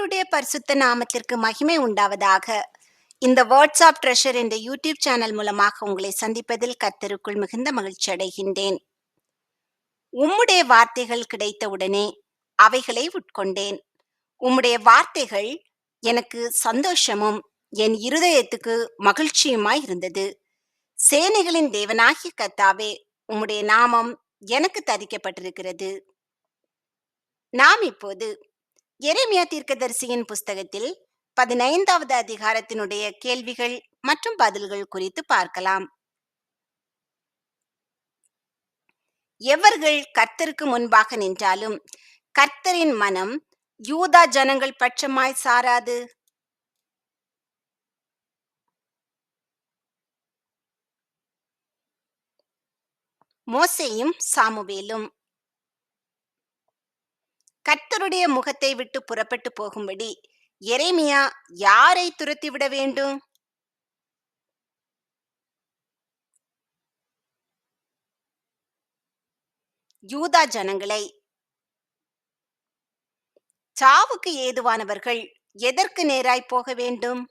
கர்த்தருடைய பரிசுத்த நாமத்திற்கு மகிமை உண்டாவதாக. இந்த வாட்ஸ்அப் ட்ரெஷர் என்ற யூடியூப் சேனல் மூலமாக உங்களை சந்திப்பதில் கர்த்தருக்குள் மிகுந்த மகிழ்ச்சி அடைகின்றேன். உம்முடைய வார்த்தைகள் கிடைத்தவுடனே அவைகளை உட்கொண்டேன். உம்முடைய வார்த்தைகள் எனக்கு சந்தோஷமும் என் இருதயத்துக்கு மகிழ்ச்சியுமாய் இருந்தது. சேனைகளின் தேவனாகிய கர்த்தாவே, உம்முடைய நாமம் எனக்கு தரிக்கப்பட்டிருக்கிறது. நாம் இப்போது எரேமியா தீர்க்கதரிசியின் புஸ்தகத்தில் 15வது அதிகாரத்தினுடைய கேள்விகள் மற்றும் பதில்கள் குறித்து பார்க்கலாம். எவர்கள் கர்த்தருக்கு முன்பாக நின்றாலும் கர்த்தரின் மனம் யூதா ஜனங்கள் பட்சமாய் சாராது. மோசேயும் சாமுவேலும் கர்த்தருடைய முகத்தை விட்டு புறப்பட்டு போகும்படி எரேமியா யாரை துரத்திவிட வேண்டும்? யூதா ஜனங்களை. சாவுக்கு ஏதுவானவர்கள் எதற்கு நேராய் போக வேண்டும்?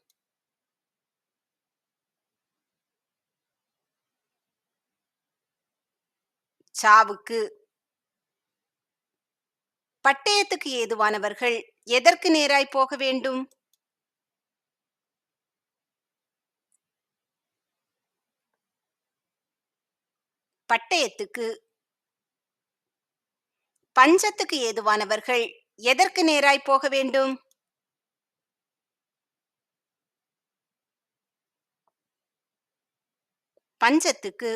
சாவுக்கு. பட்டயத்துக்கு ஏதுவானவர்கள் எதற்கு நேராய் போக வேண்டும்? பட்டயத்துக்கு. பஞ்சத்துக்கு ஏதுவானவர்கள் எதற்கு நேராய் போக வேண்டும்? பஞ்சத்துக்கு.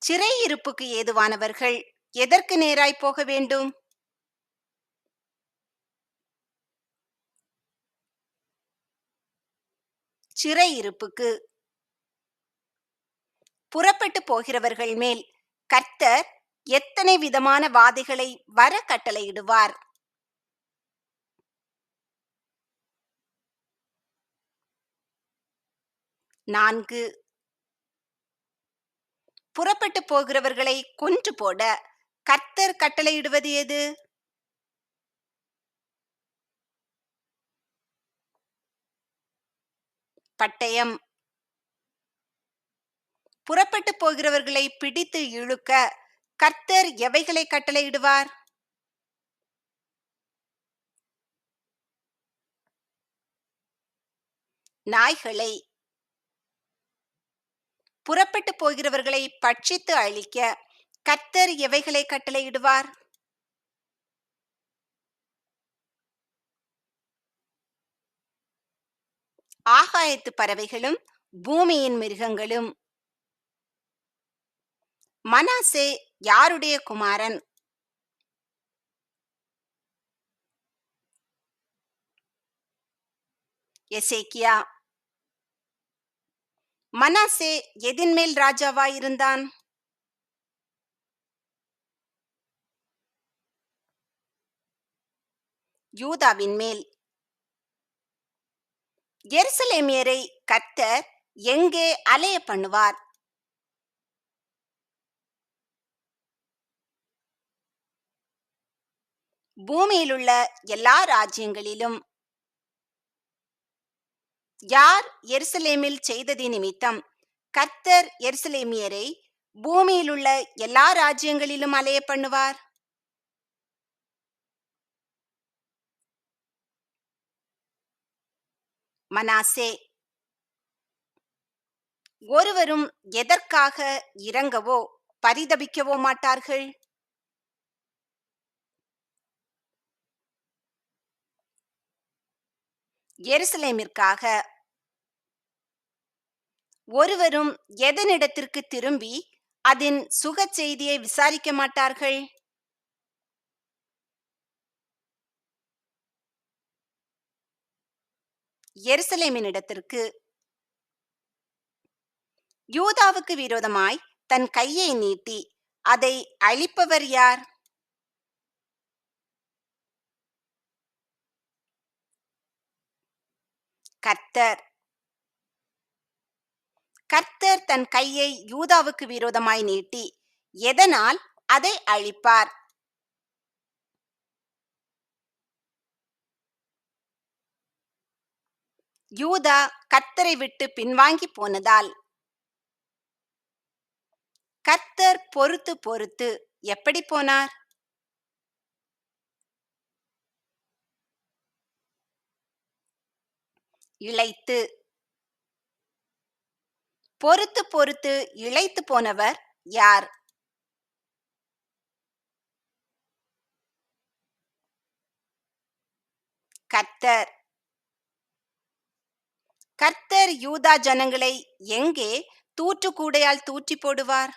சிறையிருப்புக்கு ஏதுவானவர்கள் எதற்கு நேராய் போக வேண்டும்? சிறையிருப்புக்கு. புறப்பட்டு போகிறவர்கள் மேல் கர்த்தர் எத்தனை விதமான வாதைகளை வர கட்டளையிடுவார்? 4. புறப்பட்டு போகிறவர்களை கொன்று போட கர்த்தர் கட்டளையிடுவது எது? பட்டயம். புறப்பட்டு போகிறவர்களை பிடித்து இழுக்க கர்த்தர் எவைகளை கட்டளையிடுவார்? நாய்களை. புறப்பட்டு போகிறவர்களை பட்சித்து அழிக்க கர்த்தர் எவைகளை கட்டளையிடுவார்? ஆகாயத்து பறவைகளும் பூமியின் மிருகங்களும். மனாசே யாருடைய குமாரன்? எசேக்கியா. மனாசே எதின் மேல் ராஜாவாயிருந்தான்? யூதாவின் மேல். எருசலேமியரை கர்த்தர் எங்கே அலைய பண்ணுவார்? பூமியிலுள்ள எல்லா ராஜ்யங்களிலும். யார் எருசலேமில் செய்ததி நிமித்தம் கர்த்தர் எருசலேமியரை பூமியிலுள்ள எல்லா ராஜ்யங்களிலும் அலைய பண்ணுவார்? மனாசே. ஒருவரும் எதற்காக இரங்கவோ பரிதபிக்கவோ மாட்டார்கள்? எருசலேமிற்காக. ஒருவரும் எதனிடத்திற்கு திரும்பி அதன் சுக செய்தியை விசாரிக்க மாட்டார்கள்? எருசலேமினிடத்திற்கு. யூதாவுக்கு விரோதமாய் தன் கையை நீட்டி அதை அழிப்பவர் யார்? கர்த்தர். கர்த்தர் தன் கையை யூதாவுக்கு விரோதமாய் நீட்டி எதனால் அதை அழிப்பார்? யூதா கர்த்தரை விட்டு பின்வாங்கி போனதால். கர்த்தர் பொறுத்து பொறுத்து எப்படி போனார்? இளைத்து. பொறுத்து பொறுத்து இளைத்து போனவர் யார்? கர்த்தர். கர்த்தர் யூதா ஜனங்களை எங்கே தூற்றுக்கூடையால் தூற்றி போடுவார்?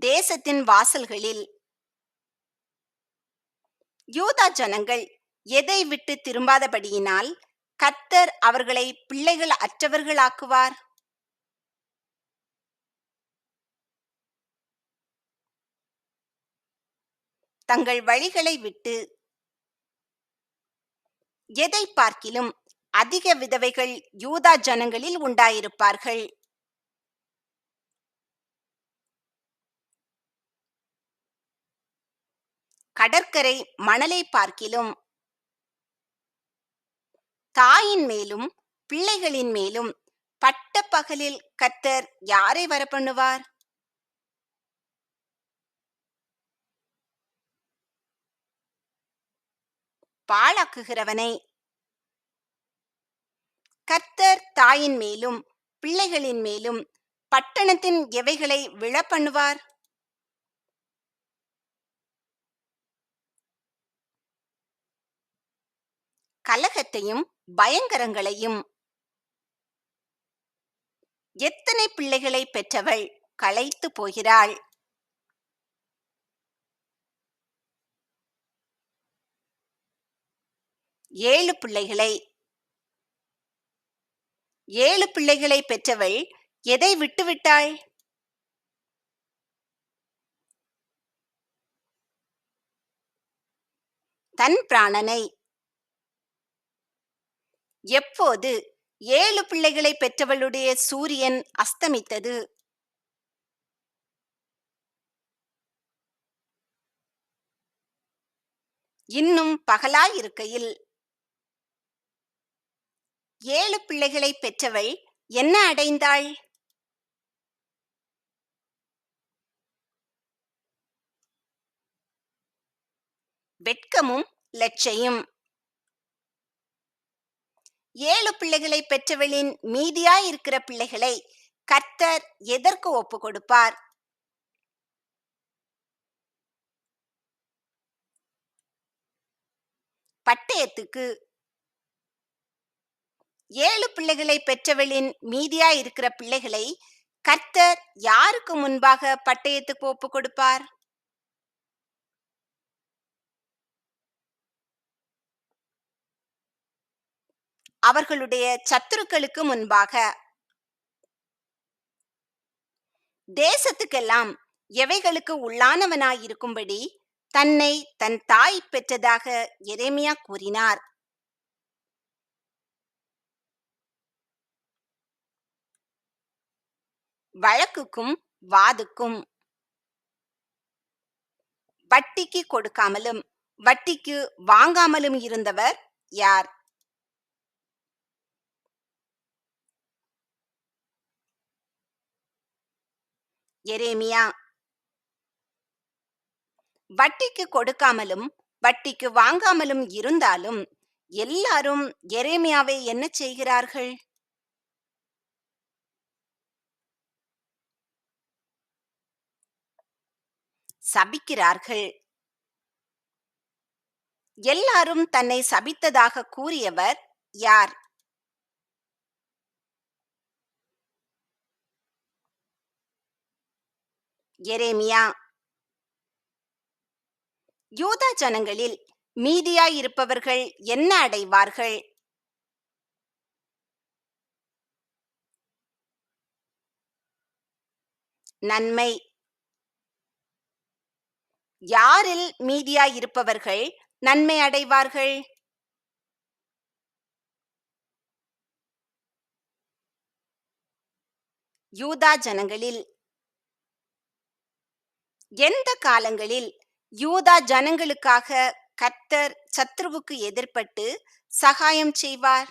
தேசத்தின் வாசல்களில். யூதா ஜனங்கள் எதை விட்டு திரும்பாதபடியினால் கர்த்தர் அவர்களை பிள்ளைகள் அற்றவர்களாக்குவார்? தங்கள் வழிகளை விட்டு. எதை பார்க்கிலும் அதிக விதவைகள் யூதா ஜனங்களில் உண்டாயிருப்பார்கள். கடற்கரை மணலை பார்க்கிலும். தாயின் மேலும் பிள்ளைகளின் மேலும் பட்ட பகலில் கர்த்தர் யாரை வரப்பண்ணுவார்? பாழாக்குகிறவனை. கர்த்தர் தாயின் மேலும் பிள்ளைகளின் மேலும் பட்டணத்தின் எவைகளை விழப்பண்ணுவார்? கலகத்தையும் பயங்கரங்களையும். எத்தனை பிள்ளைகளை பெற்றவள் களைத்து போகிறாள். 7 பிள்ளைகளை. 7 பிள்ளைகளை பெற்றவள் எதை விட்டுவிட்டாள்? தன் பிராணனை. எப்போது 7 பிள்ளைகளை பெற்றவளுடைய சூரியன் அஸ்தமித்தது? இன்னும் பகலாயிருக்கையில். 7 பிள்ளைகளை பெற்றவள் என்ன அடைந்தாள்? வெட்கமும் லட்சையும். 7 பிள்ளைகளை பெற்றவளின் மீதியாயிருக்கிற பிள்ளைகளை கர்த்தர் எதற்கு ஒப்பு கொடுப்பார்? பட்டயத்துக்கு. 7 பிள்ளைகளை பெற்றவளின் மீதியாயிருக்கிற பிள்ளைகளை கர்த்தர் யாருக்கு முன்பாக பட்டயத்துக்கு ஒப்பு கொடுப்பார்? அவர்களுடைய சத்துருக்களுக்கு முன்பாக. தேசத்துக்கெல்லாம் எவைகளுக்கு உள்ளானவனாயிருக்கும்படி தன்னை தன் தாய் பெற்றதாக எரேமியா கூறினார். வழக்குக்கும் வாதுக்கும். வட்டிக்கு கொடுக்காமலும் வட்டிக்கு வாங்காமலும் இருந்தவர் யார்? எரேமியா. வட்டிக்கு கொடுக்காமலும் வட்டிக்கு வாங்காமலும் இருந்தாலும் எல்லாரும் எரேமியாவை என்ன செய்கிறார்கள்? சபிக்கிறார்கள். எல்லாரும் தன்னை சபித்ததாக கூறியவர் யார்? எரேமியா. யூதா ஜனங்களில் மீதியாயிருப்பவர்கள் என்ன அடைவார்கள்? நன்மை. யாரில் மீதியாயிருப்பவர்கள் நன்மை அடைவார்கள்? யூதா ஜனங்களில். எந்த காலங்களில் யூதா ஜனங்களுக்காக கர்த்தர் சத்ருவுக்கு எதிர்ப்பட்டு சகாயம் செய்வார்.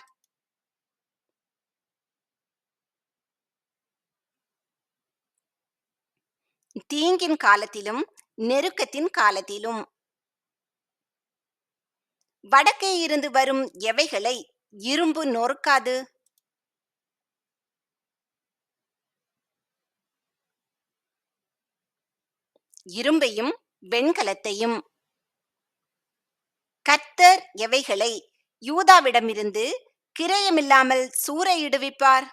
தீங்கின் காலத்திலும் நெருக்கத்தின் காலத்திலும் வடக்கே இருந்து வரும் எவைகளை இரும்பு நொறுக்காது. இரும்பையும் வெண்கலத்தையும். கர்த்தர் எவைகளை யூதாவிடமிருந்து கிரயமில்லாமல் சூறையிடுவிப்பார்.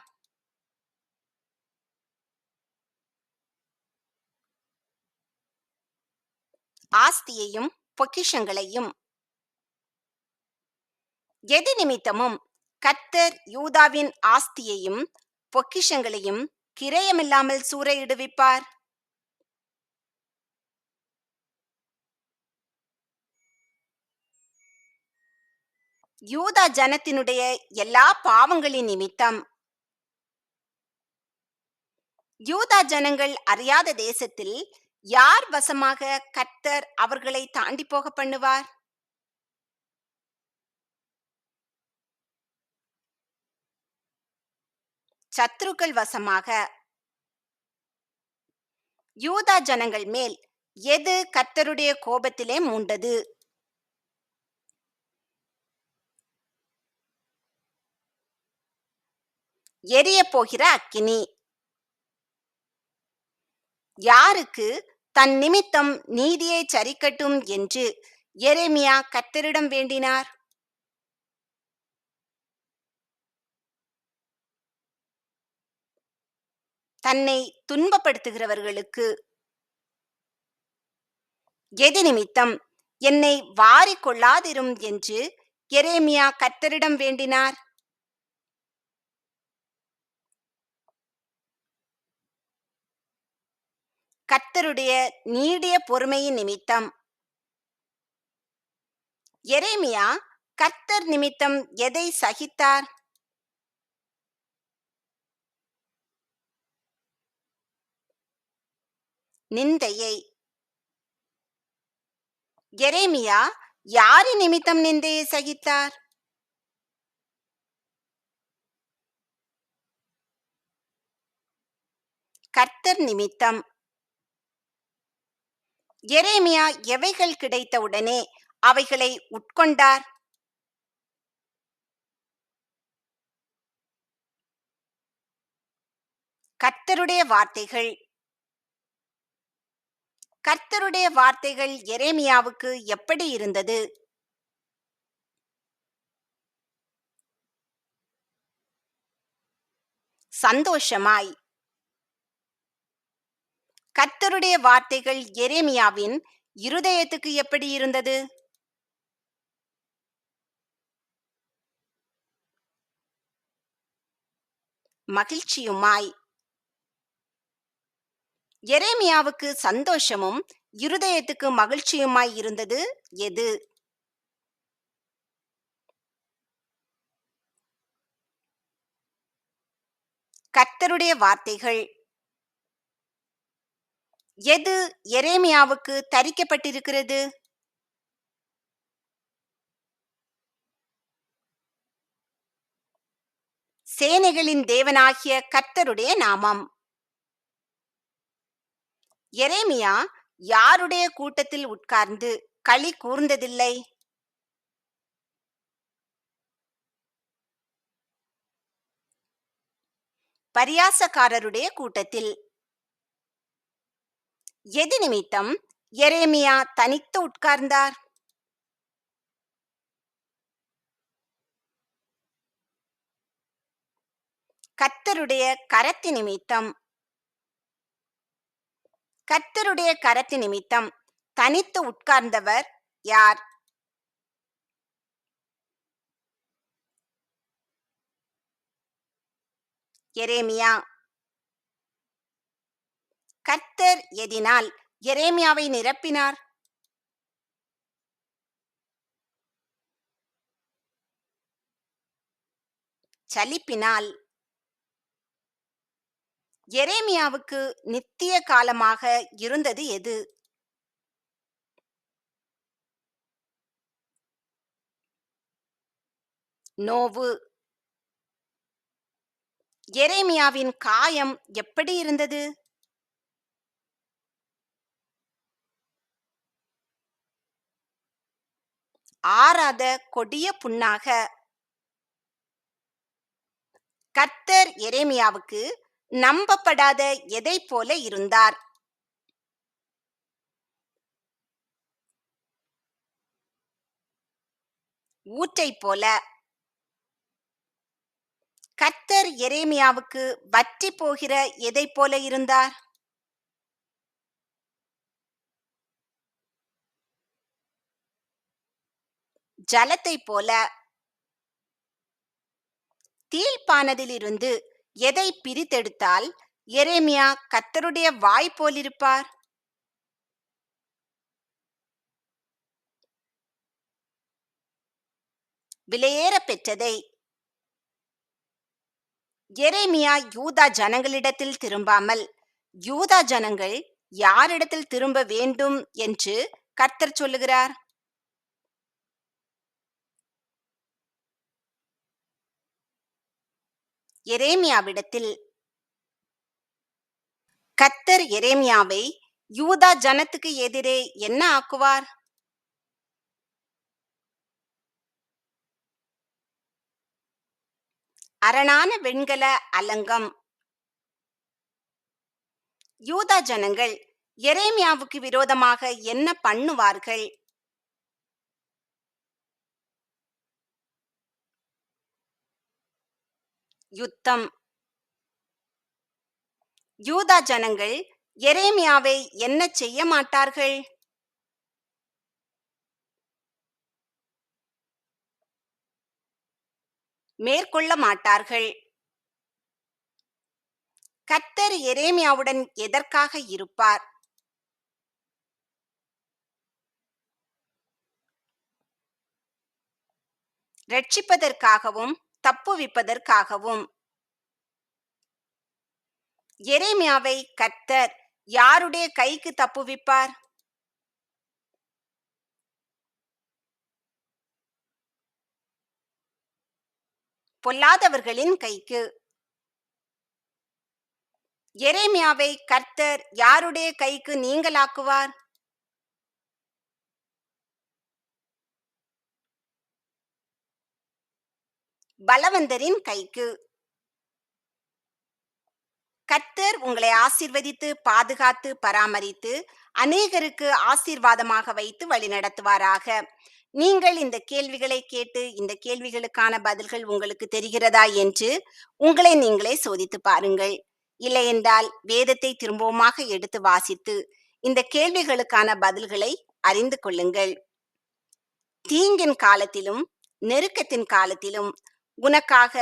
ஆஸ்தியையும் பொக்கிஷங்களையும். எது நிமித்தமும் கர்த்தர் யூதாவின் ஆஸ்தியையும் பொக்கிஷங்களையும் கிரயமில்லாமல் சூறையிடுவிப்பார். யூதா ஜனத்தினுடைய எல்லா பாவங்களின் நிமித்தம். யூதா ஜனங்கள் அறியாத தேசத்தில் யார் வசமாக கர்த்தர் அவர்களை தாண்டி போக பண்ணுவார்? சத்துருக்கள் வசமாக. யூதா ஜனங்கள் மேல் எது கர்த்தருடைய கோபத்திலே மூண்டது? எரிய போகிற அக்கினி. யாருக்கு தன் நிமித்தம் நீதியை சரிக்கட்டும் என்று எரேமியா கர்த்தரிடம் வேண்டினார்? தன்னை துன்பப்படுத்துகிறவர்களுக்கு. எது நிமித்தம் என்னை வாரிக் கொள்ளாதிரும் என்று எரேமியா கர்த்தரிடம் வேண்டினார்? கர்த்தருடைய நீடிய பொறுமையின் நிமித்தம். எரேமியா கர்த்தர் நிமித்தம் எதை சகித்தார்? நிந்தையை. எரேமியா யாரின் நிமித்தம் நிந்தையை சகித்தார்? கர்த்தர் நிமித்தம். எரேமியா எவைகள் கிடைத்தவுடனே அவைகளை உட்கொண்டார்? கர்த்தருடைய வார்த்தைகள். கர்த்தருடைய வார்த்தைகள் எரேமியாவுக்கு எப்படி இருந்தது? சந்தோஷமாய். கர்த்தருடைய வார்த்தைகள் எரேமியாவின் இருதயத்துக்கு எப்படி இருந்தது? மகிழ்ச்சியுமாய். எரேமியாவுக்கு சந்தோஷமும் இருதயத்துக்கு மகிழ்ச்சியுமாய் இருந்தது எது? கர்த்தருடைய வார்த்தைகள். எது எரேமியாவுக்கு தரிக்கப்பட்டிருக்கிறது? சேனைகளின் தேவனாகிய கர்த்தருடைய நாமம். எரேமியா யாருடைய கூட்டத்தில் உட்கார்ந்து களி கூர்ந்ததில்லை? பரியாசக்காரருடைய கூட்டத்தில். எது நிமித்தம் எரேமியா தனித்து உட்கார்ந்தார்? கர்த்தருடைய கரத்து நிமித்தம். கர்த்தருடைய கரத்து நிமித்தம் தனித்து உட்கார்ந்தவர் யார்? எரேமியா. கர்த்தர் எதினால் எரேமியாவை நிரப்பினார்? சலிப்பினால். எரேமியாவுக்கு நித்திய காலமாக இருந்தது எது? நோவு. எரேமியாவின் காயம் எப்படி இருந்தது? ஆறாத கொடிய புண்ணாக. கர்த்தர் எரேமியாவுக்கு நம்பப்படாத எதை போல இருந்தார்? ஊற்றை போல. கர்த்தர் எரேமியாவுக்கு வற்றி போகிற எதை போல இருந்தார்? ஜலத்தை போல. தீழ்ப்பானதிலிருந்து எதை பிரித்தெடுத்தால் எரேமியா கர்த்தருடைய வாய் போலிருப்பார்? விலையேற பெற்றதை. எரேமியா யூதா ஜனங்களிடத்தில் திரும்பாமல் யூதா ஜனங்கள் யாரிடத்தில் திரும்ப வேண்டும் என்று கர்த்தர் சொல்லுகிறார்? எரேமியாவிடத்தில். கர்த்தர் எரேமியாவை யூதா ஜனத்துக்கு எதிரே என்ன ஆக்குவார்? அரணான வெண்கல அலங்கம். யூதா ஜனங்கள் எரேமியாவுக்கு விரோதமாக என்ன பண்ணுவார்கள்? யுத்தம். யூதா ஜனங்கள் எரேமியாவை என்ன செய்ய மாட்டார்கள்? மேற்கொள்ள மாட்டார்கள். கர்த்தர் எரேமியாவுடன் எதற்காக இருப்பார்? ரட்சிப்பதற்காகவும் தப்புவிப்பதற்காகவும். எரேமியாவை கர்த்தர் யாருடைய கைக்கு தப்புவிப்பார்? பொல்லாதவர்களின் கைக்கு. எரேமியாவை கர்த்தர் யாருடைய கைக்கு நீங்கலாக்குவார்? பலவந்தரின் கைக்கு. கர்த்தர் உங்களை ஆசீர்வதித்து பாதுகாத்து பராமரித்து அநேகருக்கு ஆசீர்வாதமாக வைத்து வழிநடத்துவாராக. நீங்கள் இந்த கேள்விகளை கேட்டு இந்த கேள்விகளுக்கான பதில்கள் உங்களுக்கு தெரிகிறதா என்று உங்களை நீங்களே சோதித்து பாருங்கள். இல்லையென்றால் வேதத்தை திரும்பவுமாக எடுத்து வாசித்து இந்த கேள்விகளுக்கான பதில்களை அறிந்து கொள்ளுங்கள். தீங்கின் காலத்திலும் நெருக்கத்தின் காலத்திலும் உனக்காக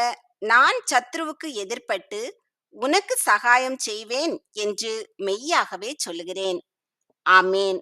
நான் சத்ருவுக்கு எதிர்ப்பட்டு உனக்கு சகாயம் செய்வேன் என்று மெய்யாகவே சொல்லுகிறேன். ஆமேன்.